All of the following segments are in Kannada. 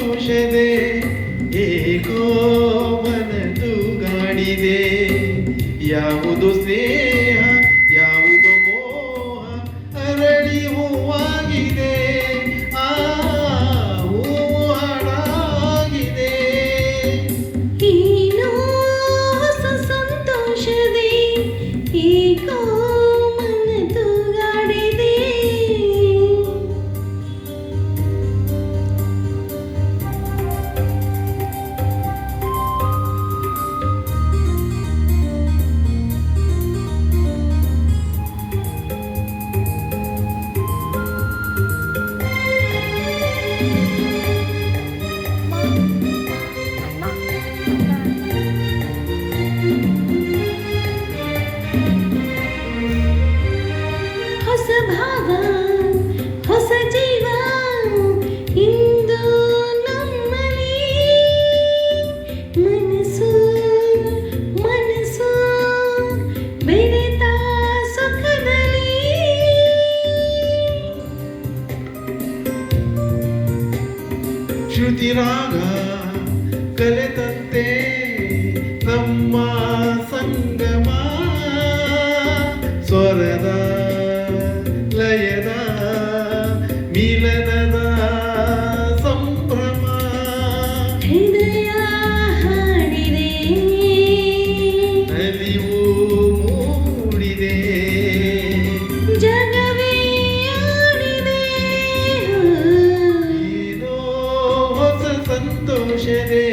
ಸಂತೋಷದೆ ಏಕೋ ಮನ ತೂಗಾಡಿದೆ. ಯಾವುದು ಸ್ನೇಹ ಯಾವುದು ಮೋಹ ಅರಳಿ ಹೂವಾಗಿದೆ. ಆ ಹೂವು ಹಾಳಾಗಿದೆ. ಏನೋ ಹೊಸ ಸಂತೋಷದೆ ಏಕೋ ಮನ ತೂಗಾಡಿದೆ. ಹೊಸ ಭಾವ ಹೊಸ ಜೀವ ಇಂದು ನಮ್ಮಲ್ಲಿ. ಮನಸ್ಸು ಮನಸ್ಸು ಬೆರೆತ ಸುಖದಲ್ಲಿ. ಶ್ರುತಿರಾಗ ಕಲೆತಂತೆ ನಮ್ಮ ಸಂಗಮ. ಸ್ವರದ ಲಯದ ಮಿಲನದ ಸಂಭ್ರಮ. ಹೃದಯ ಹಾಡಿದೆ ನಲಿವು ಮೂಡಿದೆ. ಜಗವೇ ಆಡಿದೆ. ಏನೋ ಹೊಸ ಸಂತೋಷದೆ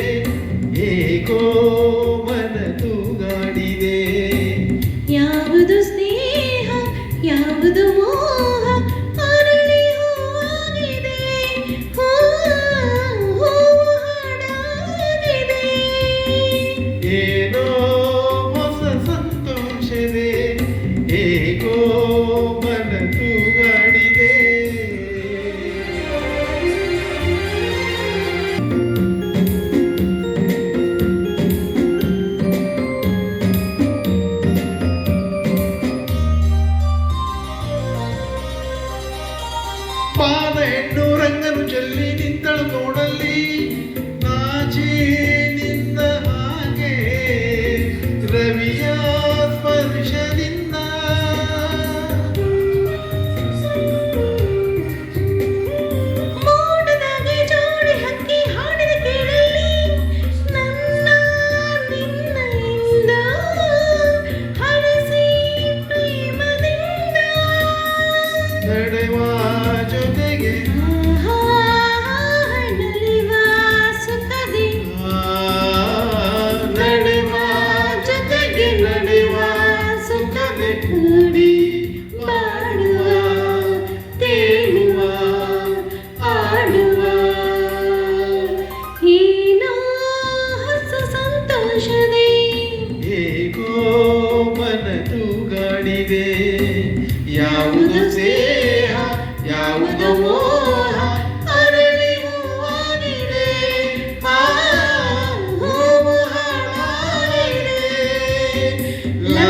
ಏಕೋ ಮನ ತೂಗಾಡಿದೆ. ಯಾವುದು ಸ್ನೇಹ ಯಾವುದು ಮೋಹ ಅರಳಿ ಹೂವಾಗಿದೆ. ಹೂವು ಹಾಡಾಗಿದೆ. ಏನೋ ಹೊಸ ಸಂತೋಷದೆ ಏಕೋ ಮನ ತೂಗಾಡಿದೆ. ಪಾದ ಹೆಣ್ಣು ರಂಗನು ಚೆಲ್ಲಿ ನಿಂತಳು ನೋಡಲ್ಲಿ. ನಾಚಿ ನಿಂದ ಹಾಗೆ ರವಿಯ ಸ್ಪರ್ಶದಿಂದ. ಮೋಡದಾಗೆ ಜೋಡಿ ಹಕ್ಕಿ ಹಾಡಿದ ಕೇಳಲ್ಲಿ. ನನ್ನ ನಿನ್ನೆಯಿಂದ ಹರಸಿ ಪ್ರೇಮದಿಂದ. ನಡೆವ ಜೊತೆಗೆ ನಲಿವ ಸುಖದಿ. ನಡೆವ ಜೊತೆಗೆ ನಡೆವ ಸುಖದೆ ಕೂಡಿ ಬಾಡುವ ತೇಳುವ ಆಡುವ. ಏನೋ ಹೊಸ ಸಂತೋಷದೆ ಏಕೋ ಮನ ತೂಗಾಡಿದೆ. ಯಾವುದು ಸ್ನೇಹ ಯಾವುದು ಮೋಹ ಅರಳಿ ಹೂವಾಗಿದೆ. ಆ ಹೂವು ಹಾಳಾಗಿದೆ. ಲಾ